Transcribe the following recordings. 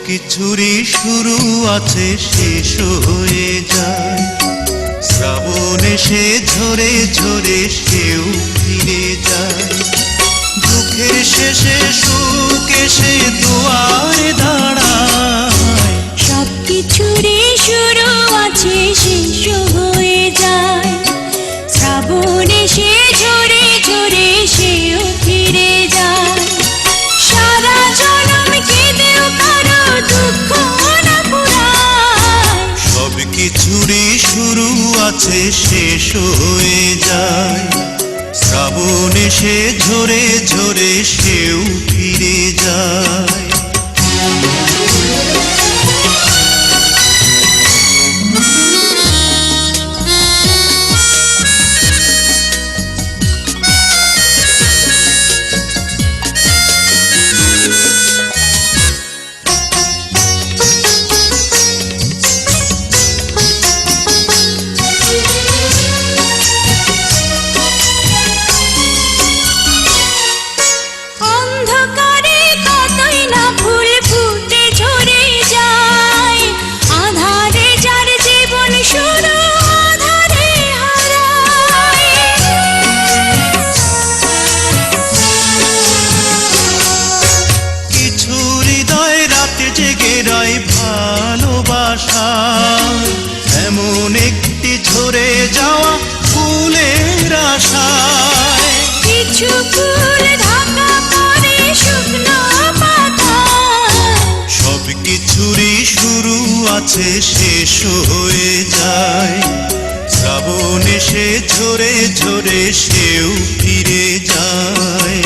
কিছুরই শুরু আছে শেষ হয়ে যায়। শ্রাবণ এসে ঝরে ঝরে সেও ফিরে যায়। দুঃখের শেষে সুখ এসে দুয়ারে দাঁড়ায়। সব কিছুরই শুরু আছে শেষ হয়ে যায়। শ্রাবণ এসে ঝরে ঝরে সেও ফিরে যায়। সারা জনম কেঁদেও কারো দুঃখ না পুরায়। সব কিছুরই শুরু আছে শেষ হয়ে যায়। শ্রাবণ এসে ঝরে ঝরে সেও ফিরে যায়। এমন একটি ঝরে যাওয়া ফুলের আশায়। কিছু ফুল ঢাকা পড়ে শুকনো পাতায়। সব কিছুরই শুরু আছে শেষ হয়ে যায়। শ্রাবণ এসে ঝরে ঝরে সেও ফিরে যায়।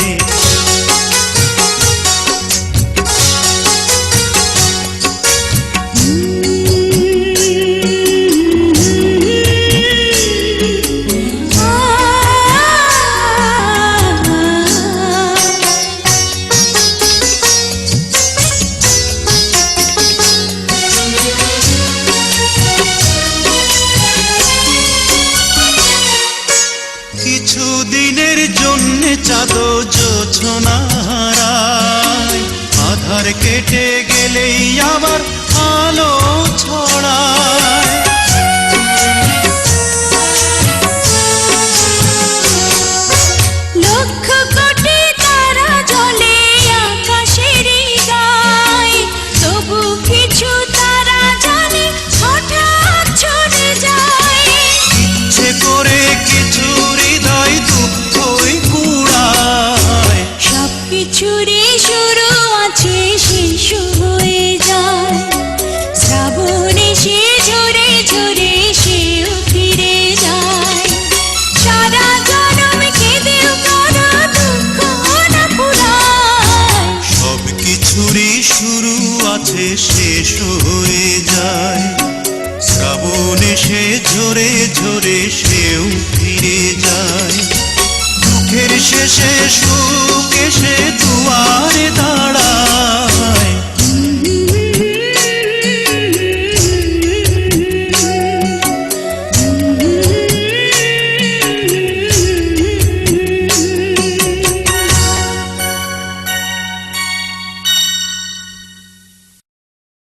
কিছুদিনের জন্য চাঁদ জোছনা হারায়। আধার কেটে গেলেই আবার আলো ছড়ায়। লক্ষ কোটি তারা জ্বলে আকাশের গায়ে। তবু কিছু তারা জানে হঠাৎ ছড়ে যায়। ইচ্ছে করে কিছু হৃদয় দুঃখই কুড়ায়। সব কিছুরই শুরু আছে শেষ হয়ে যায়। শ্রাবণ এসে ঝরে ঝরে সেও ফিরে যায়। সারা জনম কেঁদেও কারো দুঃখ না পুরায়। সব কিছুরই শুরু আছে শেষ হয়ে যায়। শ্রাবণ এসে ঝরে ঝরে সেও ফিরে যায়। দুঃখের শেষে সুখ